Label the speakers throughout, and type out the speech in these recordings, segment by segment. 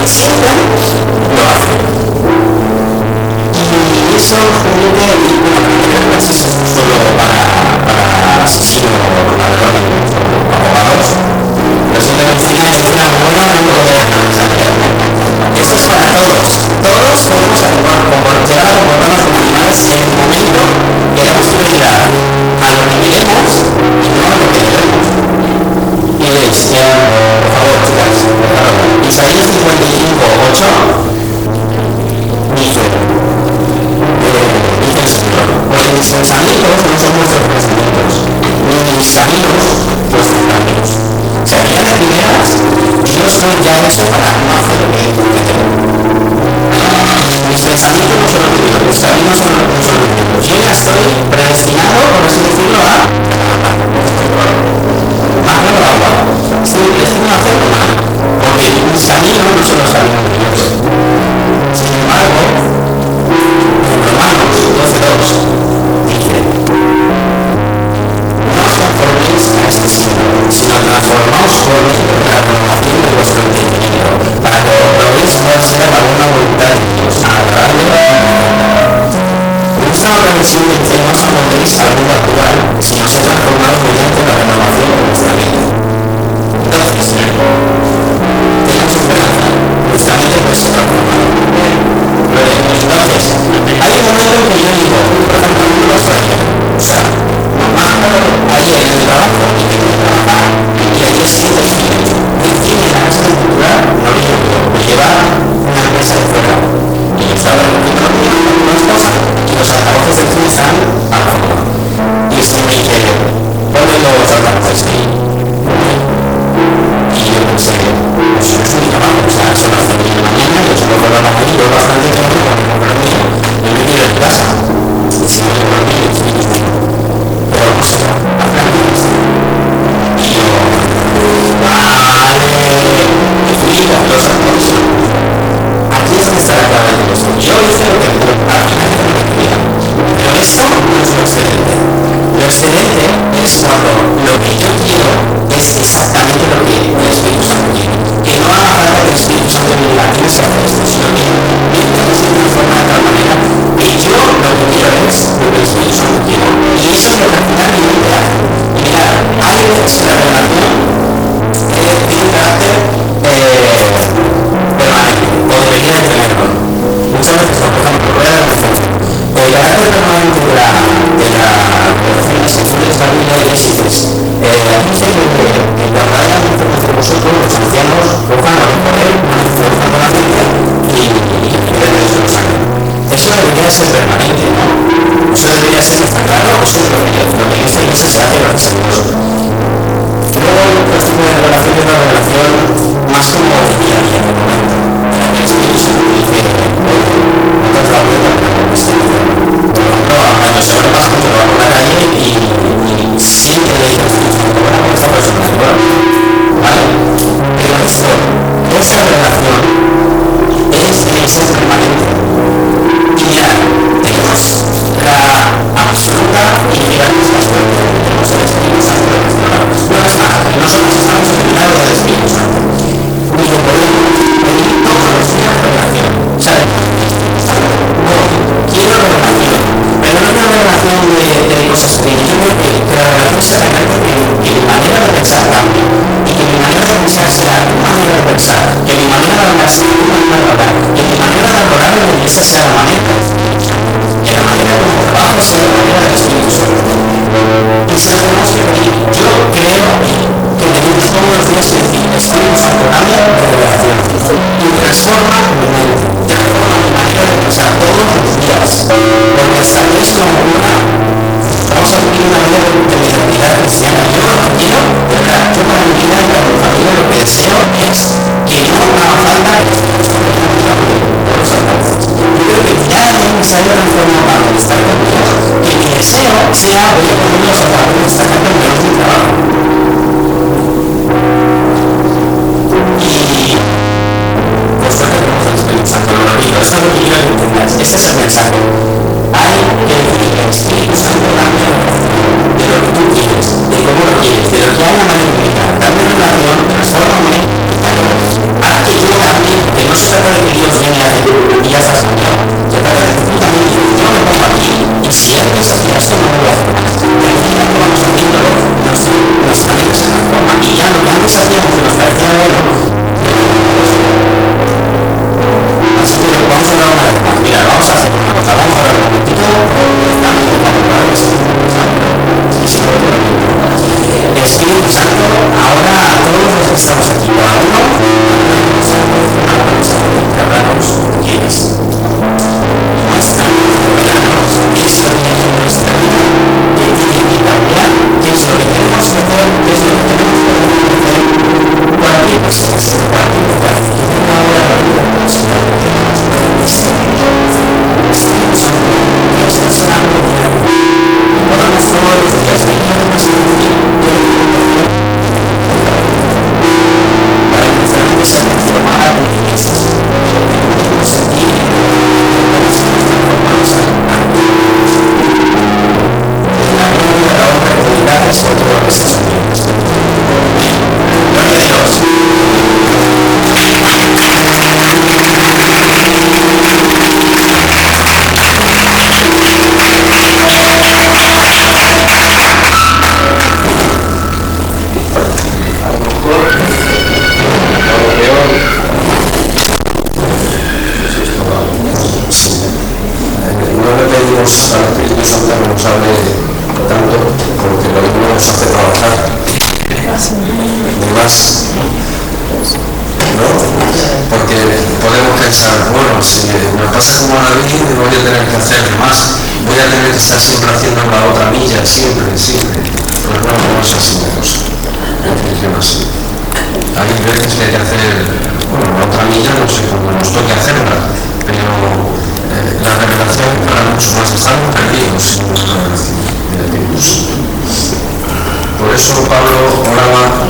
Speaker 1: que sienten, lo hacen. Y eso genera, y bueno, no es eso solo para asesinos o ladrones o abogados, pero si la medicina es una buena esto es para todos. Todos podemos llegar a comportarnos como animales en el momento que damos prioridad a lo que queremos y no a lo que debemos. Y veis, por favor, chicas, Isaías 55:8 dice el Señor, pues mis pensamientos no son vuestros pensamientos, ni mis caminos vuestros caminos. O sea, ya de primeras, yo estoy ya hecho para no hacer lo que tengo. Mis pensamientos no son los míos, mis caminos son los míos. Yo ya estoy predestinado, por así decirlo, a más no agua. Estoy predestinado a hacerlo mal, porque mis caminos no son los caminos de Dios. Sin embargo, en Romanos 12:2 dice: no os conforméis a este siglo, sino transformaos por medio de la renovación de vuestro entendimiento, para que probéis cuál sea la buena voluntad de Dios, agradable. En esta otra versión dice: no os amoldéis al mundo actual, sino ser transformados mediante la renovación de vuestra mente. Entonces, tenemos esperanza, nuestra mente puede ser transformada. Entonces, hay un momento en que yo digo, por ejemplo, no lo sabía. O sea, ayer en el trabajo y tengo que trabajar, y ayer siento el cine. El cine en la casa de cultura no lo llevo yo, lo lleva una empresa de fuera. Y yo estaba recogiendo unas cosas y los altavoces del cine están a la foto. Y el cine me dice, ponle los altavoces ahí. Y yo pensé, pues no es mi trabajo, o sea, son las 9 de la mañana, yo solo puedo hablar aquí, yo bastante tiempo cuando me compro el mío. Yo me quiero en casa. Si no tengo el mío, es mi hijo. Pero no sé, aprendimos. Y yo, vale, y fui con los actores. Aquí es donde está la clave de esto. Yo hice lo que me dio, al final hice lo que quería. Pero esto no es lo excelente. Lo excelente es cuando lo que yo quiero es exactamente lo que el Espíritu Santo quiere. Que no haga falta que el Espíritu Santo me diga, tienes que hacer esto, sino que mi mente se transforma de tal manera que yo lo que quiero es lo que el Espíritu Santo quiere. Y eso es lo que al final mi mente hace. Y mirad, hay veces que la relación tiene un carácter permanente, o debería de tenerlo. Muchas veces, por ejemplo, voy a dar un ejemplo. El carácter permanente de la relación sexual de esta Biblia es aquí dice que cuando haya enfermedad de vosotros, los ancianos, cojan a lo poder, fuerzan con la ciencia y den el uso de sangre. Eso debería ser permanente, ¿no? Eso debería ser, está claro, eso es lo que en esta iglesia se hace gracias a Dios. Luego, otro tipo de relación es una relación más como de día a día, de momento. En la que el Espíritu Santo dice, no te has dado cuenta de lo que estoy diciendo. Por ejemplo, cuando se abre más cuando va por la calle y siempre le dice al Espíritu Santo, bueno, con esta persona es buena, ¿vale? Pero esto, esa relación tiene que ser permanente. Y mirad, tenemos la absoluta y gigantesca suerte de que tenemos el Espíritu Santo de nuestro lado. No es más, que nosotros estamos en el lado del Espíritu Santo. Y lo podemos pedir todos los días de relación. ¿Sabes? Quiero revelación, pero no una revelación de cosas que yo creo que la revelación sea realmente que mi manera de pensar cambie y que mi manera de pensar sea tu manera de pensar, que mi manera de hablar sea tu manera de hablar, que mi manera de adorar en la iglesia sea la manera, que la manera como trabajo sea la manera del Espíritu Santo. Y si lo tenemos que pedir, yo creo que debemos todos los días decir, Espíritu Santo, dame revelación y transforma mi mente, transforma mi manera de pensar todos los días, porque hasta que esto no ocurra, vamos a vivir una vida de identidad cristiana. Yo lo que quiero, de verdad, yo para mi vida y para mi familia lo que deseo es que no haga falta que estemos con los altavoces. Yo creo que ya es necesario transformar para estar con Dios, que mi deseo sea, voy a poner los altavoces de esta gente en mi trabajo. Y por suerte tenemos el Espíritu Santo, lo digo, esto es lo que quiero que entendáis, este es el mensaje. Hay que decir al Espíritu Santo dame de lo que tú quieres, de cómo lo quieres, de lo que hay a manera, dame relación, transfórmame, haz que yo cambie, que no hable tanto, porque lo mismo nos hace trabajar. Ni más, ¿no? Porque podemos pensar, bueno, si me pasa como a David, voy a tener que hacer más, voy a tener que estar siempre haciendo la otra milla, siempre. Pues no es así la cosa, no funciona así. Hay veces que hay que hacer, bueno, la otra milla, no sé, cuando nos toque hacerla, pero la revelación para mucho más, estamos perdidos sin la revelación del Espíritu Santo. Por eso Pablo oraba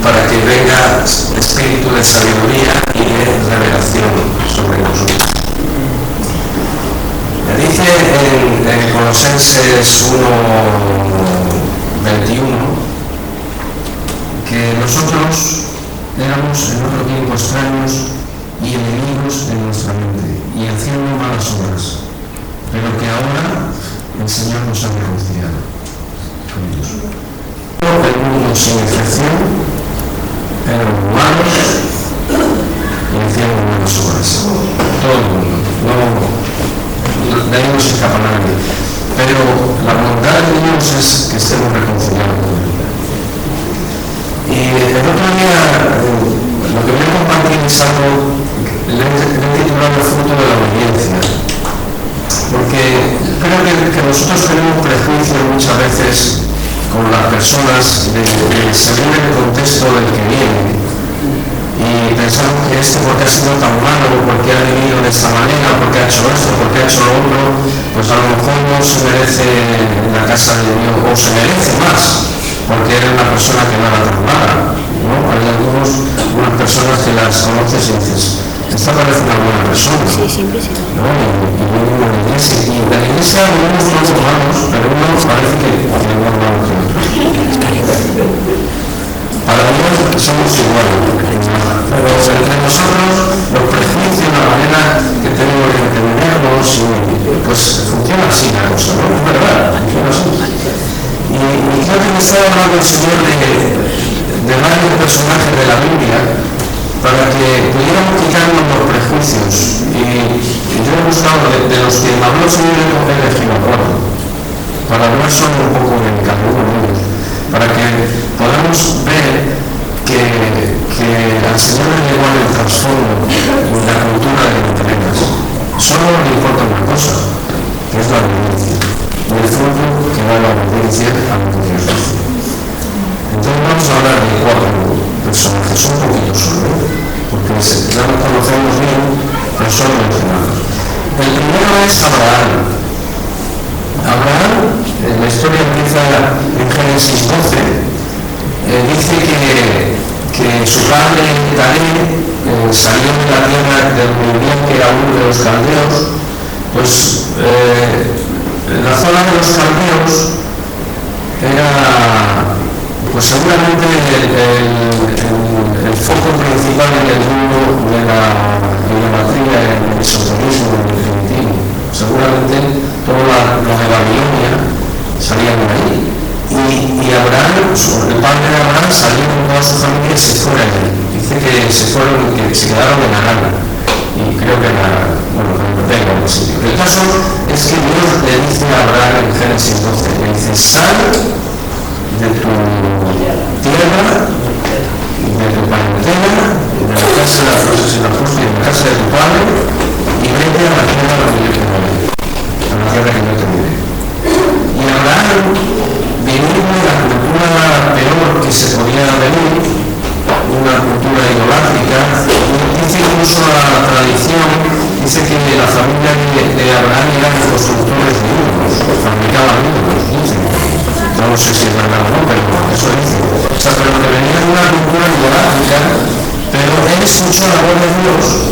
Speaker 1: para que venga espíritu de sabiduría y de revelación sobre nosotros. Dice en Colosenses 1:21 que nosotros éramos en otro tiempo extraños y enemigos de nuestra mente y haciendo malas obras, pero que ahora el Señor nos ha reconciliado con Dios. El mundo sin excepción eran humanos y haciendo malas obras. Todo el mundo. De ahí no se escapa nadie. Pero la voluntad de Dios es que estemos reconciliados con Él. Y el otro día, lo que voy a compartir es algo, le he titulado el fruto de la obediencia. Porque creo que nosotros tenemos prejuicios muchas veces con las personas según el contexto del que vienen. Y pensamos que porque ha sido tan malo, porque ha vivido de esta manera, porque ha hecho esto, porque ha hecho lo otro, pues a lo mejor no se merece en la casa de Dios, o se merece más, porque era una persona que no era tan mala, ¿no? Hay unas personas que las conoces y dices, esta parece una buena persona, ¿no? Y viene a la iglesia, y de la iglesia vemos unos humanos, pero uno parece que es más malo que otro. Para Dios somos iguales, pero entre nosotros los prejuicios, la manera que tenemos de entendernos, pues funciona así la cosa, ¿no? Es verdad, funciona así. Y creo que me está hablando el Señor de varios personajes de la Biblia para que pudiéramos quitarnos los prejuicios. Y yo he buscado de los que me habló el Señor he elegido cuatro, para hablar solo un poco de cada uno de ellos, para que podamos ver que al Señor le llegó el trasfondo de la cultura de que tenemos. Solo le importa una cosa, que es la obediencia, y el fruto que da la obediencia a lo que Dios dice. Entonces vamos a hablar de cuatro personajes, un poquito solo, porque ya los conocemos bien, pero solo mencionados. El primero es Abraham. Abraham, la historia empieza en Génesis 12, dice que su padre Taré salió de la tierra del Midian, que era uno de los caldeos, pues la zona de los caldeos era pues seguramente el foco principal en el mundo de la idolatría, en el esoterismo, en el definitivo. Seguramente todo lo de Babilonia salía de ahí. Y Abraham, el padre de Abraham, salió con toda su familia y se fue de allí. Dice que se quedaron en Harán. Y creo que no tengo algo así. El caso es que Dios le dice a Abraham en Génesis 12, le dice, sal de tu tierra, de tu parentela, de la casa de la casa de tu padre, y vete a la tierra que yo te doy, a la tierra que yo te diré. Y Abraham, viniendo de la cultura peor que se podía venir, una cultura idolátrica, dice incluso la tradición, dice que la familia de Abraham eran constructores de ídolos, fabricaban ídolos, dice. No sé si es verdad o no, pero eso dice. O sea, pero que venía de una cultura idolátrica, pero él escuchó la voz de Dios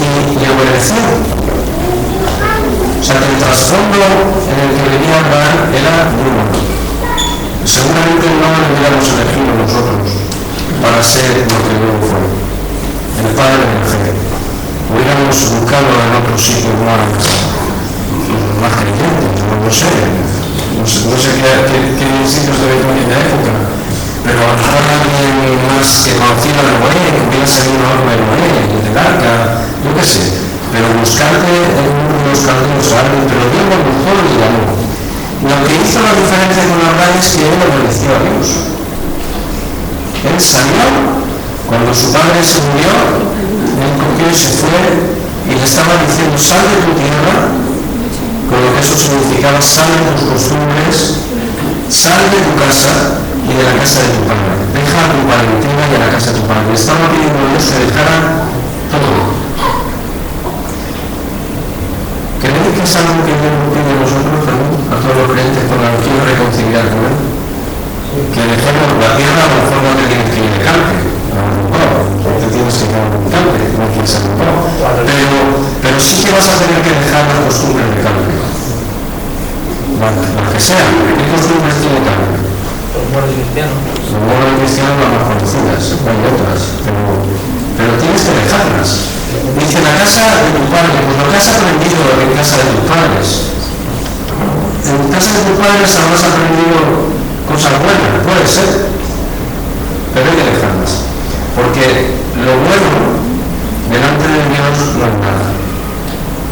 Speaker 1: y obedeció. O sea, que el trasfondo en el que venía Abraham era muy bueno. Seguramente no lo hubiéramos elegido nosotros para ser lo que luego fue, el padre de la fe. Hubiéramos buscado en otros sitios más creyentes, no sé. No sé qué sitios de la época, pero a lo mejor alguien más que conociera a Noé, que hubiera salido algo de Noé, del arca, yo qué sé, pero buscarte en uno de los caldeos a alguien, pero Dios lo buscó y llamó. Y hizo la diferencia con Abraham es que él obedeció a Dios. Él salió, cuando su padre se murió, él cogió y se fue y le estaba diciendo: sal de tu tierra, con lo que eso significaba: sal de tus costumbres, sal de tu casa y de la casa de tu padre, deja a tu parentela y a la casa de tu padre. Le estaba pidiendo a Dios que dejara todo. ¿Creéis que es algo que Dios nos pide a nosotros también, a todos los creyentes, cuando nos quiere reconciliar con Él? Que dejemos la tierra. A lo mejor no te tienes que ir de campe, no te tienes que ir de campe, no quieres ser un pero sí que vas a tener que dejar las costumbres de campe, las que sean. ¿Qué costumbres tiene campe?
Speaker 2: Los moros cristianos.
Speaker 1: Los moros cristianos, las más conocidas, hay otras, pero tienes que dejarlas. Dice: la casa de tu padre. Pues lo que has aprendido en casa de tus padres. En casa de tus padres habrás aprendido cosas buenas, puede ser, pero hay que dejarlas, porque lo bueno delante de Dios no es nada.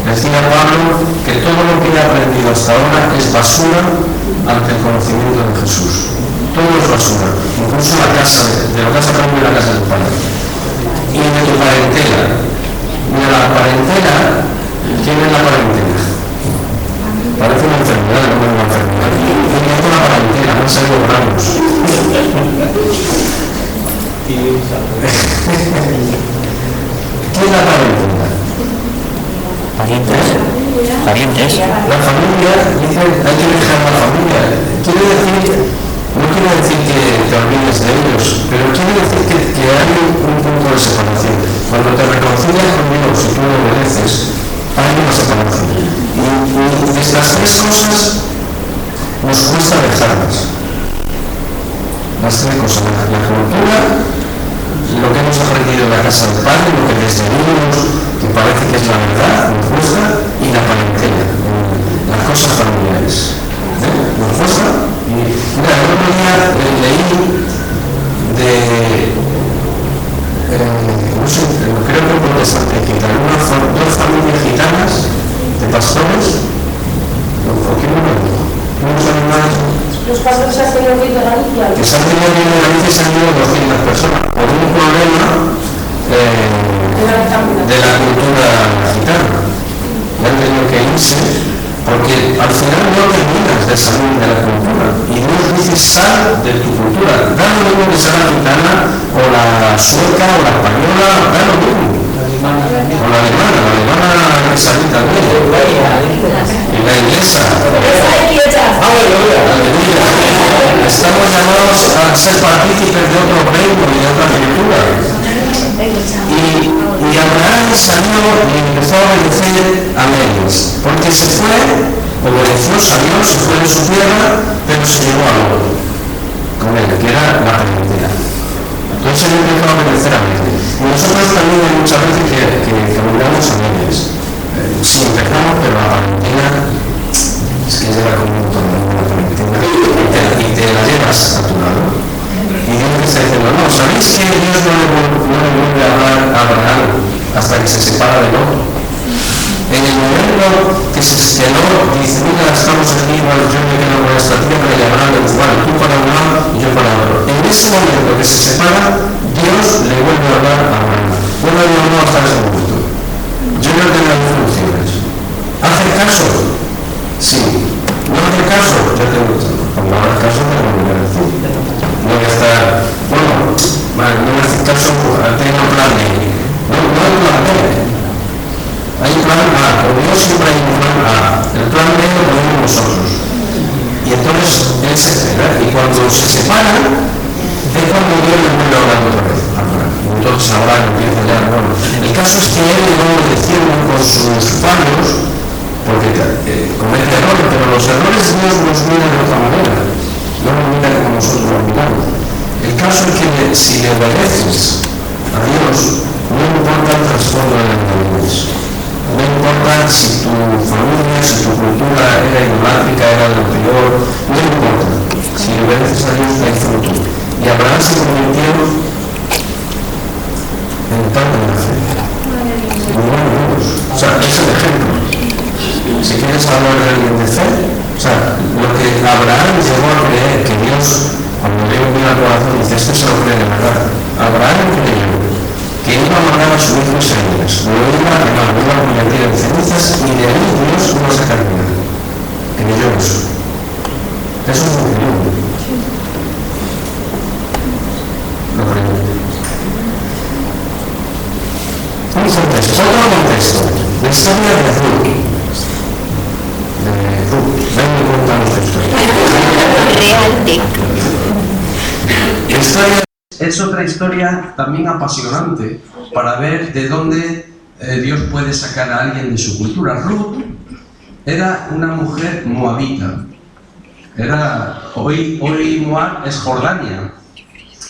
Speaker 1: Decía Pablo que todo lo que he aprendido hasta ahora es basura ante el conocimiento de Jesús. Todo es basura, incluso la casa de lo que has aprendido en la casa de tu padre y de tu parentela. Mira, la parentela, ¿quién es la parentela? Parece una enfermedad, no es una enfermedad. Yo con la parentela, no han salido granos. ¿Quién es la parentela?
Speaker 2: Parientes.
Speaker 1: La familia, dice, hay que dejar la familia. No quiere decir que te olvides de ellos, pero quiere decir que hay un punto de separación. Cuando te reconcilias con Dios y tú lo obedeces, hay una separación. Y estas tres cosas nos cuesta dejarlas. Las tres cosas: la cultura, lo que hemos aprendido en la casa del Padre, lo que desde niños que parece que es la verdad, nos cuesta, y la parentela, las cosas familiares. Nos cuesta. Y mira, el otro día leí no sé, creo que un protestante gitano, dos familias gitanas de pastores, ¿por qué no lo digo? Unos animales.
Speaker 3: Los pastores se han tenido que ir de Galicia.
Speaker 1: Que se han tenido que ir de Galicia y se han ido 200 personas por un problema de la cultura gitana. Y han tenido que irse porque al final no terminas de salir de la cultura. Y Dios dice: sal de tu cultura. Da lo mismo que sea la gitana o la sueca o la española, da lo mismo. O la alemana que salí también. Y la inglesa. Aleluya. Estamos llamados a ser partícipes de otro reino y de otra cultura. Y Abraham salió y empezó a obedecer a medias, porque se fue, obedeció, salió, se fue de su tierra, pero se llevó a Lot con él, que era la parentela. Entonces él empezó a obedecer a medias. Y nosotros también hay muchas veces que caminamos a medias. Sí, empezamos, pero la parentela es que lleva como un montón de la parentela y te la llevas a tu lado. Y Dios te está diciendo: no, ¿sabéis que Dios no le vuelve a hablar a Abraham hasta que se separa de Lot? En el momento que Lot dice: mira, estamos aquí, bueno, yo me quedo con esta tierra, y Abraham le dice: bueno, tú para un lado y yo para otro. En ese momento que se separa, Dios le vuelve a hablar a Abraham. Bueno, Dios no hasta ese momento. Yo creo que hay dos funciones. ¿Hace caso? Sí. ¿No hace caso? Yo te gusto. Cuando hagas caso, te lo voy a decir. No voy a estar, bueno, no me hace caso, tengo un plan B. No hay plan B. Hay un plan A. Por Dios siempre hay un plan A. El plan B lo ponemos nosotros. Y entonces él se espera. Y cuando se separan, es cuando Dios le vuelve a hablar otra vez. Entonces ahora empieza ya. Bueno, el caso es que él no obedeciendo con sus fallos, porque comete errores, pero los errores Dios los mira de otra manera. No nos mira como nosotros lo miramos. El caso es que si le obedeces a Dios, no importa el trasfondo de la inmadurez. No importa si tu familia, si tu cultura era idolátrica, era lo peor, no importa. Si le obedeces a Dios, hay fruto. Y Abraham se convirtió en el padre de la fe. Muy bueno, Dios. O sea, es el ejemplo. Si quieres hablar de alguien de fe, o sea, lo que porque Abraham llegó a creer que Dios, cuando le dio al corazón, dice, esto se lo cree de verdad. Abraham creyó que iba a matar a su hijo Isaías, lo iba a quemar, lo iba a convertir en cenizas y de ahí Dios no va a sacar vida. Creyó eso. Eso es lo que creyó. Lo creyó. Un contexto, otro contexto. La historia de Ruth. Ven y cuéntanos la historia.
Speaker 4: Es otra historia también apasionante para ver de dónde Dios puede sacar a alguien de su cultura. Ruth era una mujer moabita. Hoy Moab es Jordania.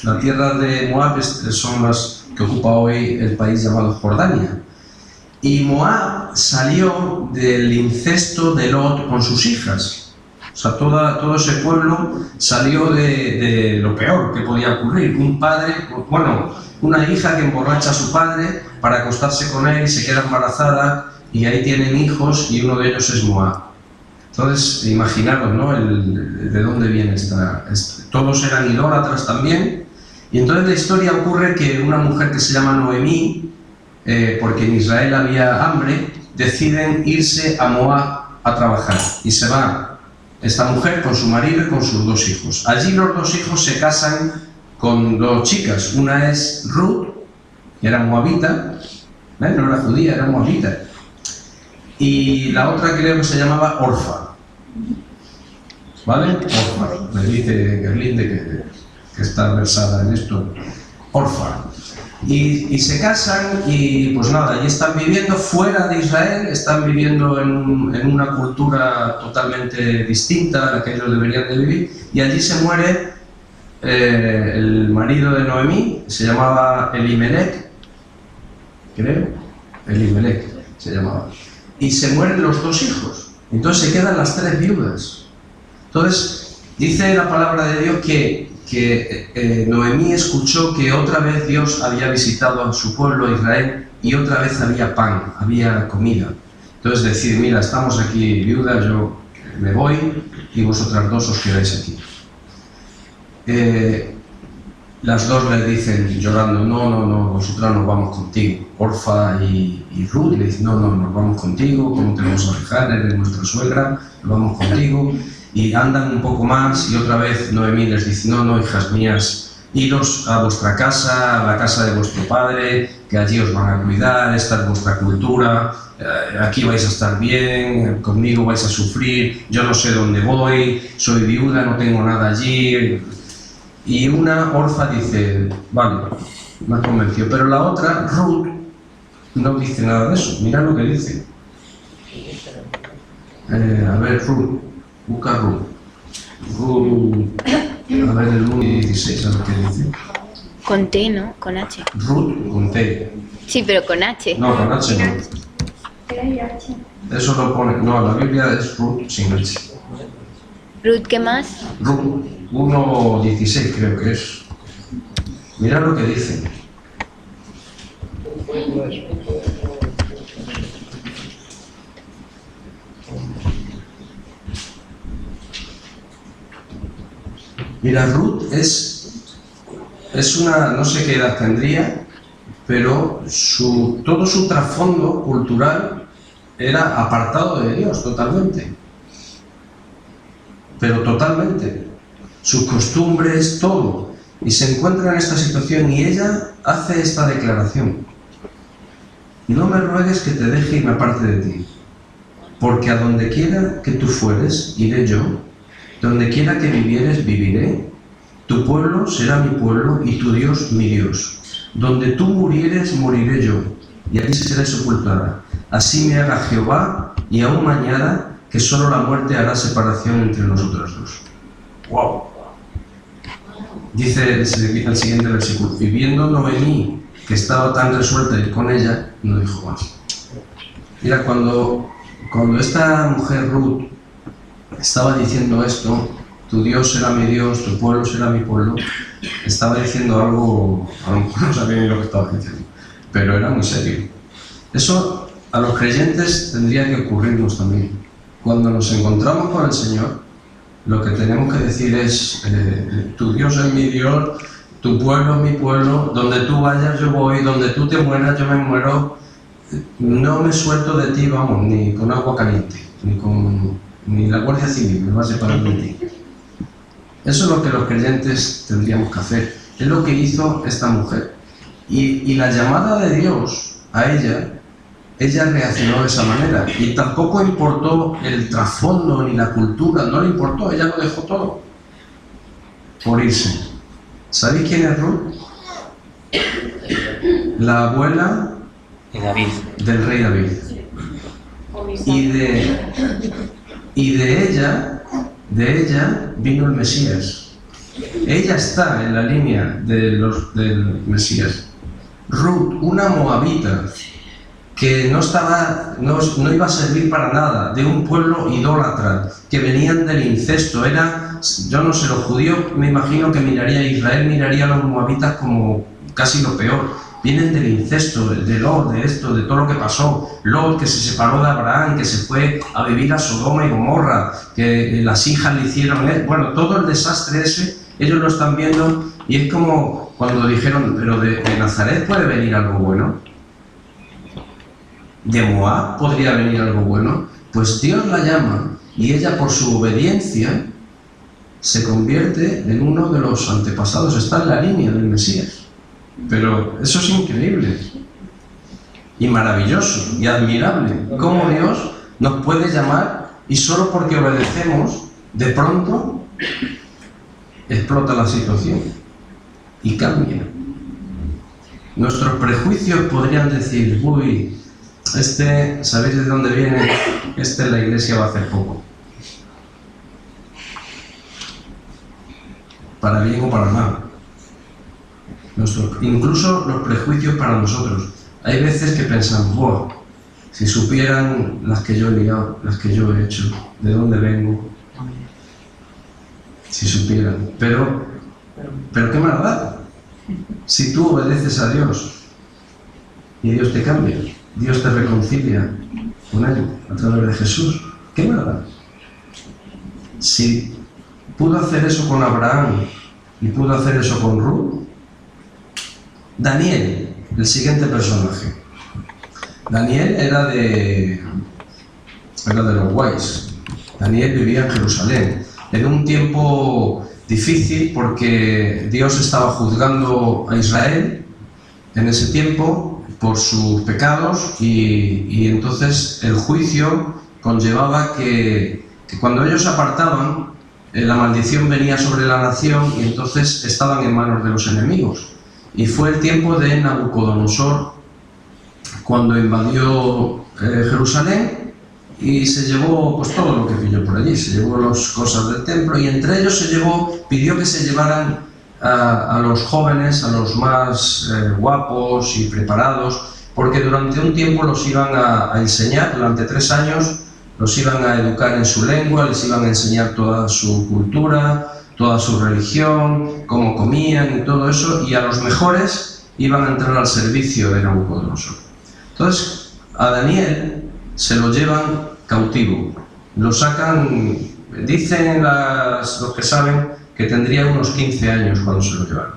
Speaker 4: La tierra de Moab son las que ocupa hoy el país llamado Jordania. Y Moab salió del incesto de Lot con sus hijas. O sea, todo ese pueblo salió de lo peor que podía ocurrir. Una hija que emborracha a su padre para acostarse con él y se queda embarazada y ahí tienen hijos y uno de ellos es Moab. Entonces, imaginaros, ¿no? De dónde viene todos eran idólatras también. Y entonces la historia ocurre que una mujer que se llama Noemí, porque en Israel había hambre, deciden irse a Moab a trabajar. Y se va esta mujer con su marido y con sus 2 hijos. Allí los 2 hijos se casan con 2 chicas. Una es Ruth, que era moabita, no era judía, era moabita. Y la otra creo que se llamaba Orfa. ¿Vale? Orfa. Me dice Gerlinde que está versada en esto. Orfa. Y se casan y pues nada, allí están viviendo fuera de Israel, están viviendo en una cultura totalmente distinta a la que ellos deberían de vivir, y allí se muere el marido de Noemí, se llamaba Elimelech, creo, Elimelech se llamaba, y se mueren los 2 hijos, entonces se quedan las 3 viudas. Entonces dice la palabra de Dios que Noemí escuchó que otra vez Dios había visitado a su pueblo, a Israel, y otra vez había pan, había comida. Entonces decir, mira, estamos aquí viudas, yo me voy y vosotras 2 os quedáis aquí. Las 2 le dicen llorando, no, nosotras nos vamos contigo. Orfa y Ruth le dicen, no, nos vamos contigo, ¿cómo te vamos a dejar? Eres nuestra suegra, nos vamos contigo. Y andan un poco más y otra vez Noemí les dice, no, hijas mías, iros a vuestra casa, a la casa de vuestro padre, que allí os van a cuidar, esta es vuestra cultura, aquí vais a estar bien, conmigo vais a sufrir, yo no sé dónde voy, soy viuda, no tengo nada allí. Y una Orfa dice, vale, me ha convencido, pero la otra, Ruth, no dice nada de eso, mirad lo que dice. A ver, Ruth. Busca Ruth. A ver el 1:16, a ver qué dice.
Speaker 5: Con T, ¿no? Con H.
Speaker 4: Ruth con T.
Speaker 5: Sí, pero con H.
Speaker 4: No, con H no. Eso lo pone. No, la Biblia es Ruth sin H.
Speaker 5: Ruth, ¿qué más?
Speaker 4: Ruth 1:16 creo que es. Mira lo que dice. Mira, Ruth es una, no sé qué edad tendría, pero todo su trasfondo cultural era apartado de Dios totalmente. Pero totalmente. Sus costumbres, todo. Y se encuentra en esta situación y ella hace esta declaración. No me ruegues que te deje y me aparte de ti, porque a donde quiera que tú fueres, iré yo. Donde quiera que vivieres, viviré. Tu pueblo será mi pueblo y tu Dios mi Dios. Donde tú murieres, moriré yo, y allí seré sepultada. Así me haga Jehová, y aún mañana, que solo la muerte hará separación entre nosotras 2. ¡Wow! Dice el siguiente versículo. Y viendo Noemí, que estaba tan resuelta ir con ella, no dijo más. Mira, cuando esta mujer Ruth estaba diciendo esto, tu Dios será mi Dios, tu pueblo será mi pueblo, estaba diciendo algo, a lo mejor no sabía ni lo que estaba diciendo, pero era muy serio. Eso a los creyentes tendría que ocurrirnos también. Cuando nos encontramos con el Señor, lo que tenemos que decir es, tu Dios es mi Dios, tu pueblo es mi pueblo, donde tú vayas yo voy, donde tú te mueras yo me muero, no me suelto de ti, vamos, ni con agua caliente, ni la Guardia Civil me va a separar de ti. Eso es lo que los creyentes tendríamos que hacer, es lo que hizo esta mujer. Y la llamada de Dios a ella reaccionó de esa manera, y tampoco importó el trasfondo ni la cultura, no le importó, ella lo dejó todo por irse. ¿Sabéis quién es Ruth? La abuela
Speaker 2: Y David.
Speaker 4: del rey David. Y de ella vino el Mesías. Ella está en la línea del Mesías. Ruth, una moabita que no iba a servir para nada, de un pueblo idólatra, que venían del incesto. Yo no sé, los judíos me imagino que Israel miraría a los moabitas como casi lo peor. Vienen del incesto, de Lot, de esto, de todo lo que pasó. Lot, que se separó de Abraham, que se fue a vivir a Sodoma y Gomorra, que las hijas le hicieron, bueno, todo el desastre ese, ellos lo están viendo, y es como cuando dijeron, pero de Nazaret puede venir algo bueno. ¿De Moab podría venir algo bueno? Pues Dios la llama, y ella por su obediencia se convierte en uno de los antepasados, está en la línea del Mesías. Pero eso es increíble, y maravilloso, y admirable, cómo Dios nos puede llamar, y solo porque obedecemos, de pronto explota la situación, y cambia. Nuestros prejuicios podrían decir, uy, ¿sabéis de dónde viene? En la iglesia va a hacer poco. Para bien o para mal. Incluso los prejuicios para nosotros. Hay veces que pensamos, wow, si supieran las que yo he liado, las que yo he hecho, de dónde vengo, si supieran. Pero qué maldad. Si tú obedeces a Dios y Dios te cambia, Dios te reconcilia con Él a través de Jesús, qué maldad. Si pudo hacer eso con Abraham y pudo hacer eso con Ruth, Daniel, el siguiente personaje. Daniel era de los guays. Daniel vivía en Jerusalén. En un tiempo difícil porque Dios estaba juzgando a Israel en ese tiempo por sus pecados, y entonces el juicio conllevaba que cuando ellos se apartaban, la maldición venía sobre la nación, y entonces estaban en manos de los enemigos. Y fue el tiempo de Nabucodonosor, cuando invadió Jerusalén y se llevó pues todo lo que pilló por allí. Se llevó las cosas del templo, y entre ellos pidió que se llevaran a los jóvenes, a los más guapos y preparados, porque durante un tiempo los iban a enseñar, durante 3 años los iban a educar en su lengua, les iban a enseñar toda su cultura, toda su religión, cómo comían y todo eso, y a los mejores iban a entrar al servicio de Nabucodonosor. Entonces, a Daniel se lo llevan cautivo, lo sacan, dicen los que saben que tendría unos 15 años cuando se lo llevaron.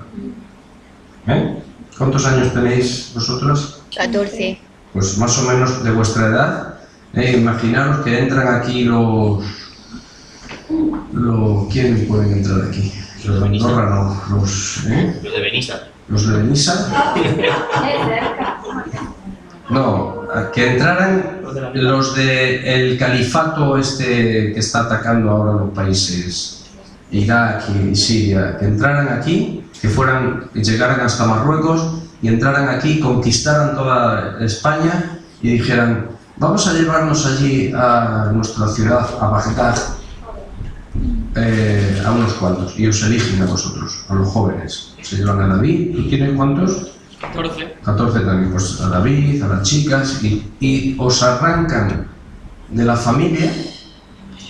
Speaker 4: ¿Cuántos años tenéis vosotros?
Speaker 5: 14.
Speaker 4: Pues más o menos de vuestra edad. Imaginaros que entran aquí ¿quién pueden entrar aquí? Los de Andorra, no. Los
Speaker 2: de Benissa.
Speaker 4: Los de Benissa. No, que entraran los del califato que está atacando ahora los países Irak y Siria, que entraran aquí, que llegaran hasta Marruecos y entraran aquí, conquistaran toda España y dijeran, vamos a llevarnos allí a nuestra ciudad, a Bagdad, a unos cuantos, y os eligen a vosotros, a los jóvenes. Se llevan a David. ¿Tú tienes cuántos?
Speaker 2: 14.
Speaker 4: 14 también, pues a David, a las chicas, y os arrancan de la familia,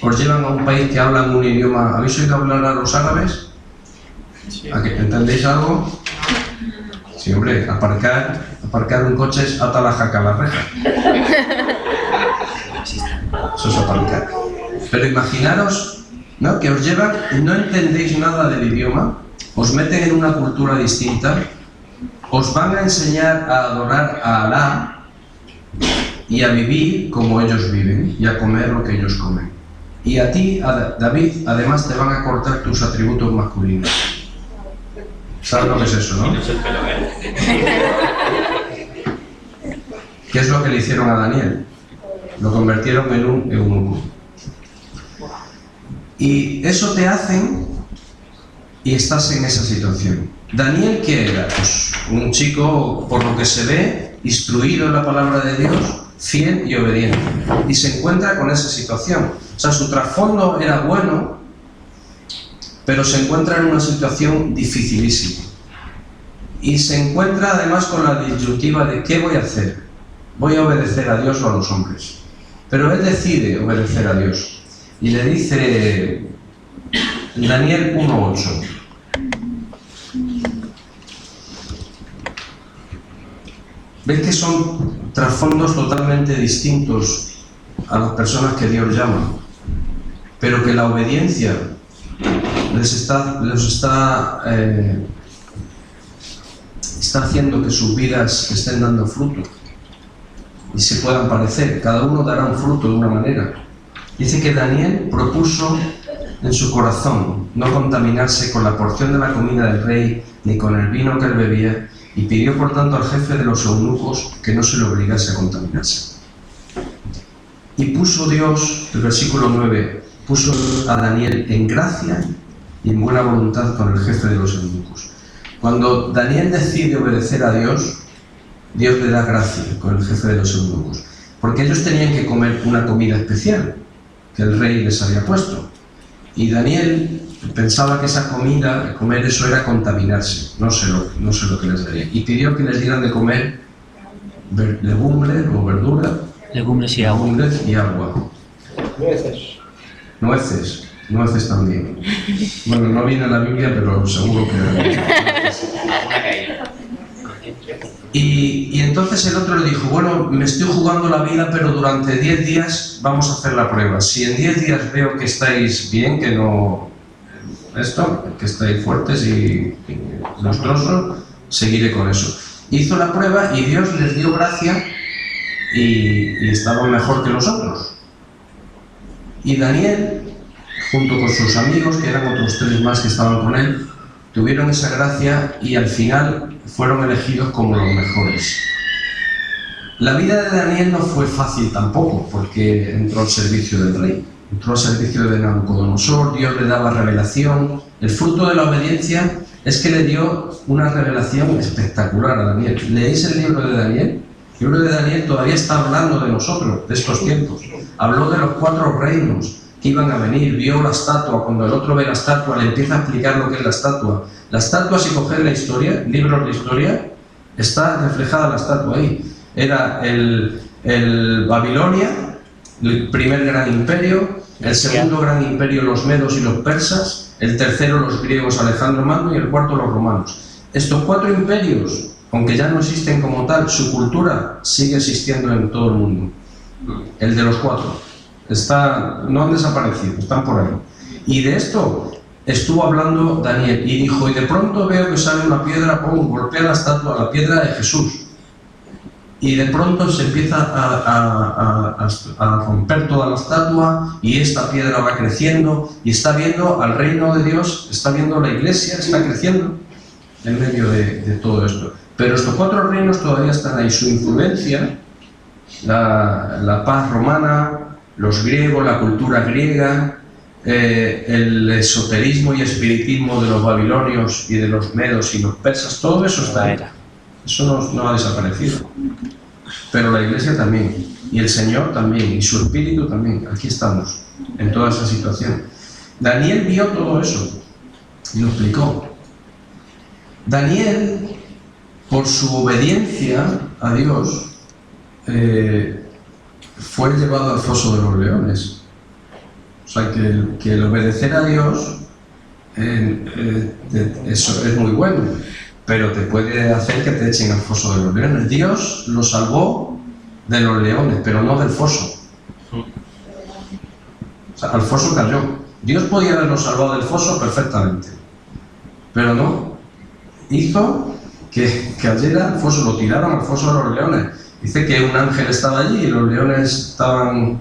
Speaker 4: os llevan a un país que hablan un idioma. ¿Habéis oído hablar a los árabes?
Speaker 2: Sí.
Speaker 4: ¿A que entendéis algo? Sí, hombre, aparcar un coche es ata la jaca a la reja. Eso es aparcar. Pero imaginaros ¿no? Que os llevan, no entendéis nada del idioma, os meten en una cultura distinta, os van a enseñar a adorar a Alá y a vivir como ellos viven y a comer lo que ellos comen. Y a ti, a David, además te van a cortar tus atributos masculinos. ¿Sabes lo que es eso, no?
Speaker 2: No es el pelo,
Speaker 4: ¿Qué es lo que le hicieron a Daniel? Lo convirtieron en un eunuco. Y eso te hacen y estás en esa situación. ¿Daniel qué era? Pues un chico, por lo que se ve, instruido en la palabra de Dios, fiel y obediente. Y se encuentra con esa situación. O sea, su trasfondo era bueno, pero se encuentra en una situación dificilísima. Y se encuentra además con la disyuntiva de ¿qué voy a hacer? ¿Voy a obedecer a Dios o a los hombres? Pero él decide obedecer a Dios. Y le dice en Daniel 1:8. ¿Ves que son trasfondos totalmente distintos a las personas que Dios llama? Pero que la obediencia está haciendo que sus vidas estén dando fruto y se puedan parecer. Cada uno dará un fruto de una manera. Dice que Daniel propuso en su corazón no contaminarse con la porción de la comida del rey ni con el vino que él bebía, y pidió por tanto al jefe de los eunucos que no se le obligase a contaminarse. Y puso Dios, el versículo 9, puso a Daniel en gracia y en buena voluntad con el jefe de los eunucos. Cuando Daniel decide obedecer a Dios, Dios le da gracia con el jefe de los eunucos, porque ellos tenían que comer una comida especial que el rey les había puesto. Y Daniel pensaba que esa comida, comer eso era contaminarse, no sé lo que les daría. Y pidió que les dieran de comer legumbres o verdura,
Speaker 2: Legumbres y agua.
Speaker 4: legumbres y agua. Nueces también. Bueno, no viene en la Biblia, pero seguro que...
Speaker 2: Alguna caída.
Speaker 4: Y entonces el otro le dijo, bueno, me estoy jugando la vida, pero durante 10 días vamos a hacer la prueba. Si en 10 días veo que estáis bien, que no... que estáis fuertes y lustrosos, seguiré con eso. Hizo la prueba y Dios les dio gracia y estaban mejor que los otros. Y Daniel, junto con sus amigos, que eran otros 3 más que estaban con él, tuvieron esa gracia y al final fueron elegidos como los mejores. La vida de Daniel no fue fácil tampoco, porque entró al servicio del rey, entró al servicio de Nabucodonosor, Dios le daba revelación. El fruto de la obediencia es que le dio una revelación espectacular a Daniel. ¿Leéis el libro de Daniel? El libro de Daniel todavía está hablando de nosotros, de estos tiempos. Habló de los 4 reinos que iban a venir, vio la estatua. Cuando el otro ve la estatua, le empieza a explicar lo que es la estatua. La estatua, si coges la historia, libros de historia, está reflejada la estatua ahí. Era el Babilonia, el primer gran imperio, el segundo gran imperio los medos y los persas, el tercero los griegos Alejandro Magno y el cuarto los romanos. Estos 4 imperios, aunque ya no existen como tal, su cultura sigue existiendo en todo el mundo. El de los 4. No han desaparecido, están por ahí. Y de esto estuvo hablando Daniel y dijo, y de pronto veo que sale una piedra, golpea la estatua, la piedra de Jesús. Y de pronto se empieza a romper toda la estatua y esta piedra va creciendo y está viendo al reino de Dios, está viendo la iglesia, está creciendo en medio de todo esto. Pero estos 4 reinos todavía están ahí, su influencia, la paz romana, los griegos, la cultura griega, el esoterismo y espiritismo de los babilonios y de los medos y los persas, todo eso está ahí. Eso no ha desaparecido. Pero la iglesia también, y el Señor también, y su espíritu también. Aquí estamos, en toda esa situación. Daniel vio todo eso y lo explicó. Daniel, por su obediencia a Dios, fue llevado al foso de los leones. O sea, que el obedecer a Dios, eso es muy bueno, pero te puede hacer que te echen al foso de los leones. Dios lo salvó de los leones, pero no del foso. O sea, al foso cayó. Dios podía habernos salvado del foso perfectamente, pero no. Hizo que cayera al foso, lo tiraron al foso de los leones. Dice que un ángel estaba allí y los leones estaban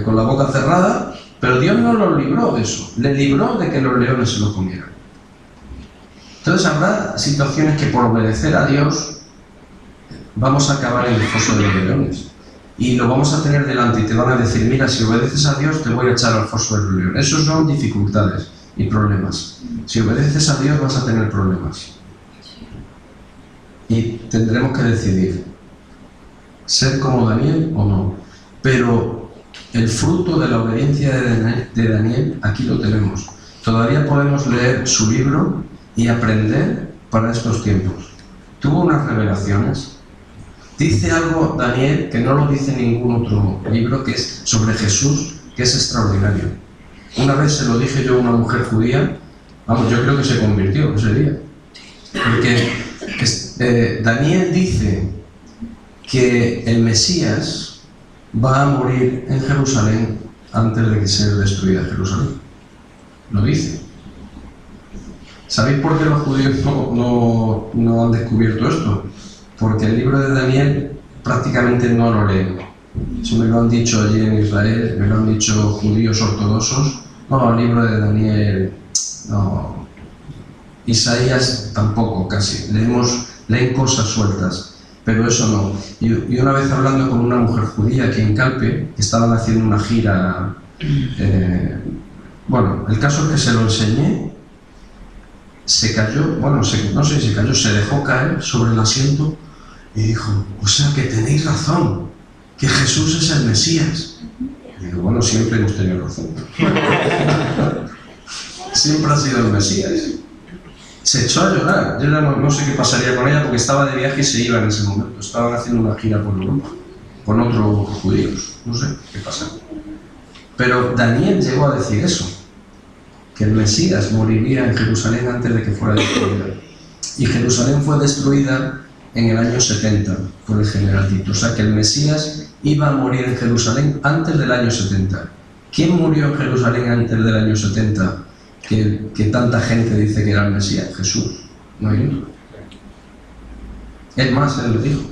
Speaker 4: con la boca cerrada, pero Dios no los libró de eso, les libró de que los leones se lo comieran. Entonces habrá situaciones que por obedecer a Dios vamos a acabar en el foso de los leones. Y lo vamos a tener delante y te van a decir, mira, si obedeces a Dios te voy a echar al foso de los leones. Esos son dificultades y problemas. Si obedeces a Dios vas a tener problemas. Y tendremos que decidir, ser como Daniel o no. Pero el fruto de la obediencia de Daniel, aquí lo tenemos. Todavía podemos leer su libro y aprender para estos tiempos. Tuvo unas revelaciones. Dice algo Daniel que no lo dice ningún otro libro, que es sobre Jesús, que es extraordinario. Una vez se lo dije yo a una mujer judía, vamos, yo creo que se convirtió ese día. Porque Daniel dice que el Mesías va a morir en Jerusalén antes de que sea destruida Jerusalén. Lo dice. ¿Sabéis por qué los judíos no han descubierto esto? Porque el libro de Daniel prácticamente no lo leen. Eso me lo han dicho allí en Israel, me lo han dicho judíos ortodoxos. No, el libro de Daniel, no. Isaías tampoco, casi. Leen cosas sueltas, pero eso no. Y una vez hablando con una mujer judía aquí en Calpe, que estaban haciendo una gira, bueno, el caso es que se lo enseñé, se cayó, bueno, no sé si se cayó, se dejó caer sobre el asiento y dijo, o sea que tenéis razón, que Jesús es el Mesías. Y digo, bueno, siempre hemos tenido razón. Siempre ha sido el Mesías. Se echó a llorar. Yo ya no sé qué pasaría con ella porque estaba de viaje y se iba en ese momento. Estaban haciendo una gira por Europa, con otros judíos. No sé qué pasa. Pero Daniel llegó a decir eso, que el Mesías moriría en Jerusalén antes de que fuera destruida. Y Jerusalén fue destruida en el año 70 por el general Tito. O sea que el Mesías iba a morir en Jerusalén antes del año 70. ¿Quién murió en Jerusalén antes del año 70? Que tanta gente dice que era el Mesías. Jesús. No hay otro. Es más, él lo dijo.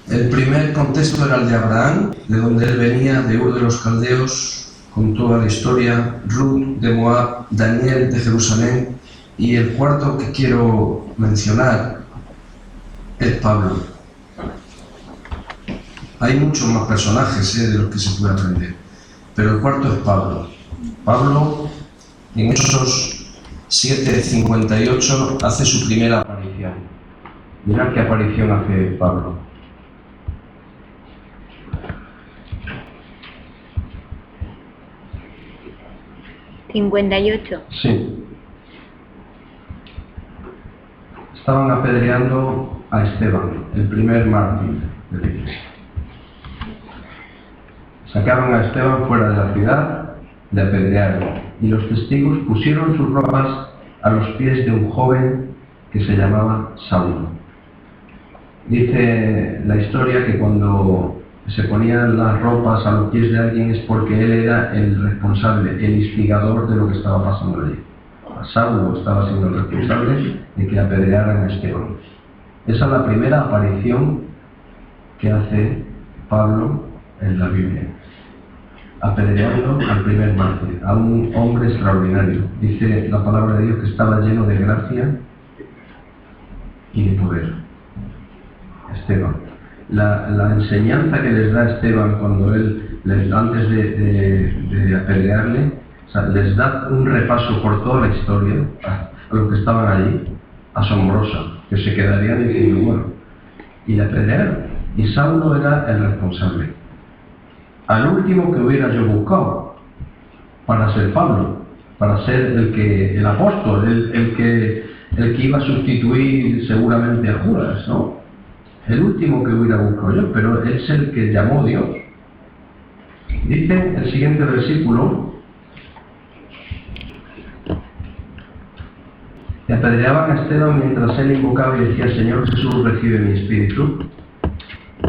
Speaker 4: El primer contexto era el de Abraham, de donde él venía, de Ur de los Caldeos, con toda la historia, Ruth de Moab, Daniel de Jerusalén, y el cuarto que quiero mencionar es Pablo. Hay muchos más personajes de los que se puede aprender, pero el cuarto es Pablo. Pablo, en Hechos 7:58, hace su primera aparición. Mirad qué aparición hace Pablo.
Speaker 5: 58.
Speaker 4: Sí. Estaban apedreando a Esteban, el primer mártir de la iglesia. Sacaron a Esteban fuera de la ciudad, le apedrearon, y los testigos pusieron sus ropas a los pies de un joven que se llamaba Saulo. Dice la historia que cuando se ponían las ropas a los pies de alguien es porque él era el responsable, el instigador de lo que estaba pasando allí. Saulo estaba siendo el responsable de que apedrearan a Esteban. Esa es la primera aparición que hace Pablo en la Biblia, apedreando al primer mártir, a un hombre extraordinario. Dice la palabra de Dios que estaba lleno de gracia y de poder. Esteban. La enseñanza que les da Esteban cuando él, antes de apedrearle, o sea, les da un repaso por toda la historia a los que estaban allí, asombrosa, que se quedarían diciendo, bueno, y le apedrearon. Y Saulo era el responsable. Al último que hubiera yo buscado para ser Pablo, para ser el apóstol, el que iba a sustituir seguramente a Judas, ¿no? El último que hubiera buscado yo, pero es el que llamó Dios. Dice el siguiente versículo, Y apedreaban a Esteban mientras él invocaba y decía: Señor Jesús, recibe mi espíritu.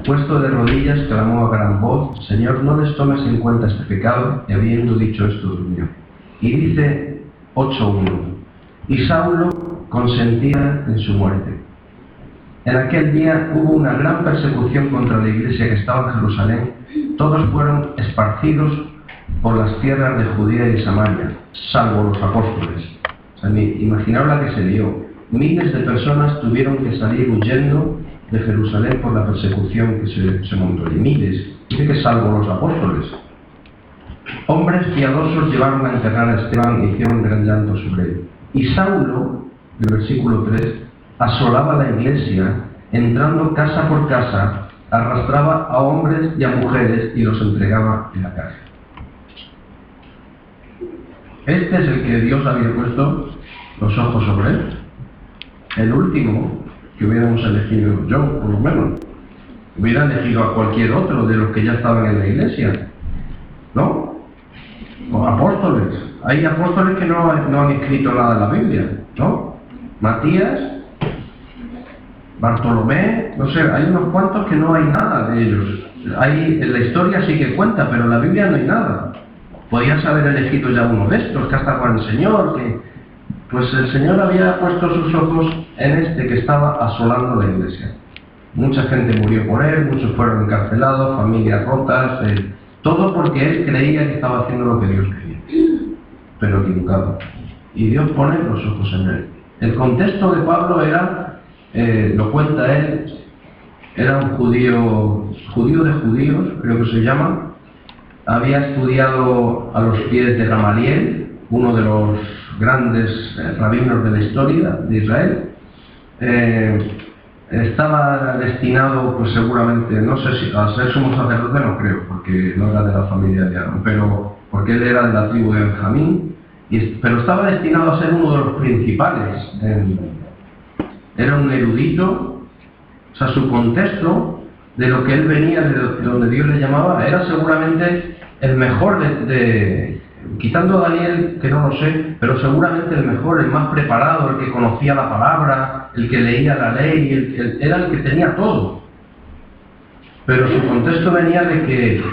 Speaker 4: Puesto de rodillas, clamó a gran voz: Señor, no les tomes en cuenta este pecado. Y habiendo dicho esto, durmió. Y dice 8:1: y Saulo consentía en su muerte. En aquel día hubo una gran persecución contra la iglesia que estaba en Jerusalén. Todos fueron esparcidos por las tierras de Judea y Samaria, salvo los apóstoles. O sea, imaginaos la que se lió. Miles de personas tuvieron que salir huyendo de Jerusalén por la persecución que se montó. Y miles, dice que salvo los apóstoles. Hombres piadosos llevaron a enterrar a Esteban e hicieron gran llanto sobre él. Y Saulo, el versículo 3, asolaba la iglesia, entrando casa por casa, arrastraba a hombres y a mujeres y los entregaba en la cárcel. Este es el que Dios había puesto los ojos sobre él. El último que hubiéramos elegido, yo por lo menos, hubiera elegido a cualquier otro de los que ya estaban en la iglesia, ¿no? O apóstoles. Hay apóstoles que no han escrito nada en la Biblia, ¿no? Matías, Bartolomé, no sé, hay unos cuantos que no hay nada de ellos. En la historia sí que cuenta, pero en la Biblia no hay nada. Podías haber elegido ya uno de estos, que hasta con el Señor, que... Pues el Señor había puesto sus ojos en este que estaba asolando la iglesia. Mucha gente murió por él, muchos fueron encarcelados, familias rotas, todo porque él creía que estaba haciendo lo que Dios quería, pero equivocado. Y Dios pone los ojos en él. El contexto de Pablo era, lo cuenta él, era un judío de judíos, creo que se llama. Había estudiado a los pies de Gamaliel, uno de los grandes rabinos de la historia de Israel. Estaba destinado, pues seguramente, no sé si a ser sumo sacerdote, no creo, porque no era de la familia de Aarón, pero porque él era de la tribu de Benjamín, pero estaba destinado a ser uno de los principales. Era un erudito, o sea, su contexto de lo que él venía, de donde Dios le llamaba, era seguramente el mejor quitando a Daniel, que no lo sé, pero seguramente el mejor, el más preparado, el que conocía la palabra, el que leía la ley, era el que tenía todo. Pero su contexto venía de que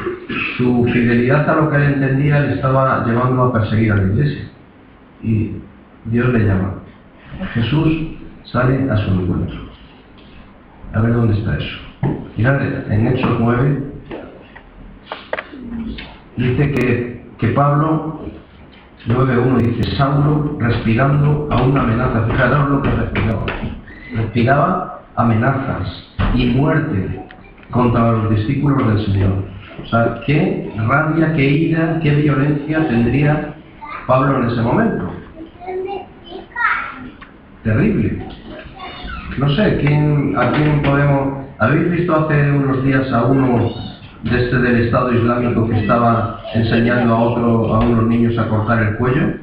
Speaker 4: su fidelidad a lo que él entendía le estaba llevando a perseguir a la iglesia. Y Dios le llama. Jesús sale a su encuentro. A ver dónde está eso. Mirad, en Hechos 9, dice que Pablo, 9:1, dice: Saulo, respirando a una amenaza. Fijaros lo que respiraba. Respiraba amenazas y muerte contra los discípulos del Señor. O sea, qué rabia, qué ira, qué violencia tendría Pablo en ese momento. Terrible. No sé, ¿a quién podemos...? ¿Habéis visto hace unos días a uno del Estado Islámico que estaba enseñando a unos niños a cortar el cuello?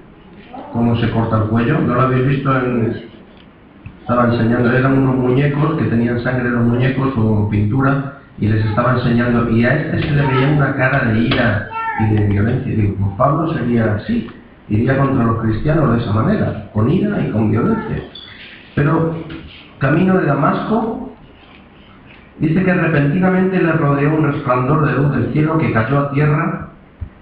Speaker 4: ¿Cómo se corta el cuello? ¿No lo habéis visto? Estaba enseñando, eran unos muñecos que tenían sangre en los muñecos o pintura, y les estaba enseñando, y a este se le veía una cara de ira y de violencia. Y digo, pues Pablo sería así, iría contra los cristianos de esa manera, con ira y con violencia. Pero camino de Damasco, dice que repentinamente le rodeó un resplandor de luz del cielo que cayó a tierra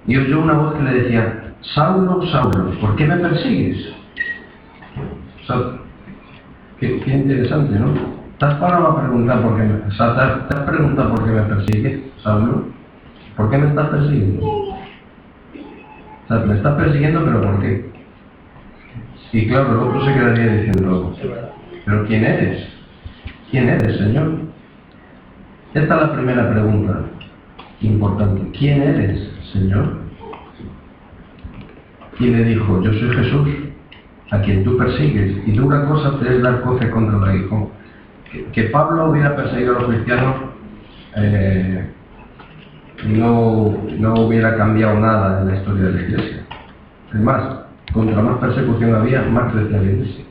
Speaker 4: y oyó una voz que le decía: Saulo, Saulo, ¿por qué me persigues? O sea, qué interesante, ¿no? ¿Te has parado a preguntar por qué te has preguntado por qué me persigues, Saulo? ¿Por qué me estás persiguiendo? O sea, me estás persiguiendo, pero ¿por qué? Y claro, el otro se quedaría diciendo: ¿pero quién eres? ¿Quién eres, Señor? Esta es la primera pregunta importante. ¿Quién eres, Señor? Y le dijo: yo soy Jesús, a quien tú persigues, y dura cosa te es dar coces contra el aguijón. Que Pablo hubiera perseguido a los cristianos no hubiera cambiado nada en la historia de la iglesia. Es más, contra más persecución había, más crecía la iglesia.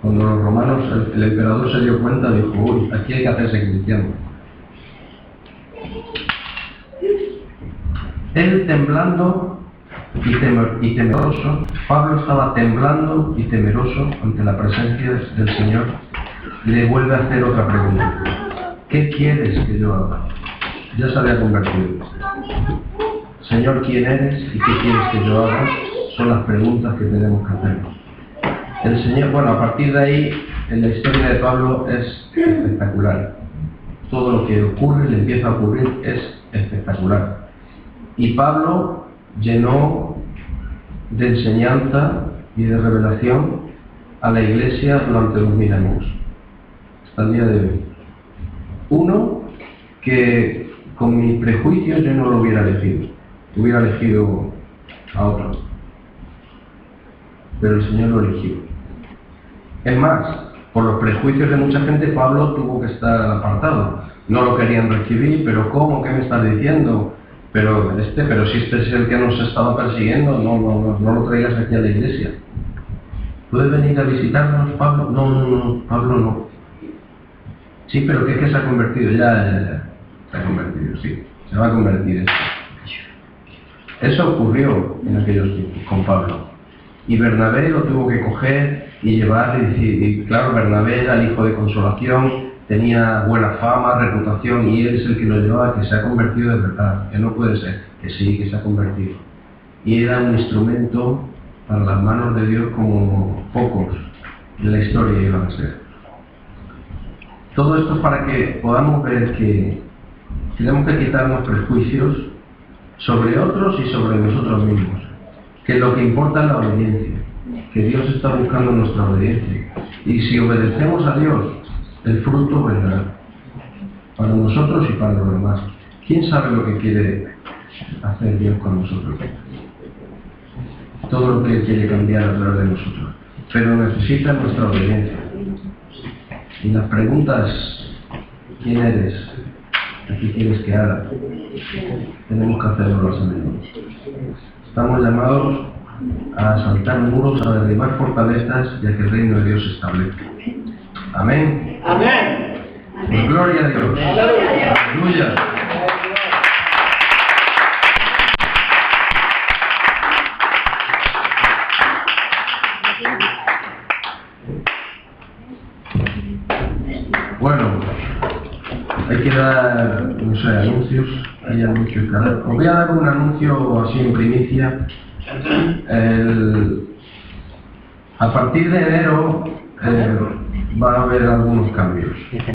Speaker 4: Cuando los romanos, el emperador se dio cuenta, dijo: uy, aquí hay que hacerse cristiano. Él, temblando, y temeroso. Pablo estaba temblando y temeroso ante la presencia del Señor. Le vuelve a hacer otra pregunta. ¿Qué quieres que yo haga? Ya se había convertido. Señor, ¿quién eres y qué quieres que yo haga? Son las preguntas que tenemos que hacer. El Señor, bueno, a partir de ahí, en la historia de Pablo es espectacular. Todo lo que ocurre, le empieza a ocurrir, es espectacular. Y Pablo llenó de enseñanza y de revelación a la iglesia durante 2000 años, hasta el día de hoy. Uno, que con mi prejuicio yo no lo hubiera elegido a otro, pero el Señor lo eligió. Es más, por los prejuicios de mucha gente, Pablo tuvo que estar apartado. No lo querían recibir, pero ¿cómo? ¿Qué me estás diciendo? Pero si este es el que nos estaba persiguiendo, no lo traigas aquí a la iglesia. ¿Puedes venir a visitarnos, Pablo? No, Pablo no. Sí, pero ¿qué es que se ha convertido? Ya se ha convertido, sí. Se va a convertir. Eso ocurrió en aquellos tiempos con Pablo. Y Bernabé lo tuvo que coger y llevar y decir, y claro, Bernabé era el hijo de consolación, tenía buena fama, reputación, y él es el que lo llevaba, que se ha convertido de verdad, que no puede ser, que sí, que se ha convertido. Y era un instrumento para las manos de Dios como pocos en la historia iban a ser. Todo esto es para que podamos ver que tenemos que quitarnos prejuicios sobre otros y sobre nosotros mismos, que lo que importa es la obediencia, que Dios está buscando nuestra obediencia, y si obedecemos a Dios, el fruto vendrá para nosotros y para los demás. ¿Quién sabe lo que quiere hacer Dios con nosotros? Todo lo que Él quiere cambiar a través de nosotros, pero necesita nuestra obediencia. Y las preguntas, ¿quién eres? ¿Qué quieres que haga? Tenemos que hacerlo a menudo. Estamos llamados a asaltar muros, a derribar fortalezas y a que el reino de Dios se establezca. Amén.
Speaker 6: Amén.
Speaker 4: Pues gloria a Dios. Aleluya. Bueno, hay que dar, no sé, anuncios. Hay anuncios que dar. Os voy a dar un anuncio así en primicia. A partir de enero va a haber algunos cambios.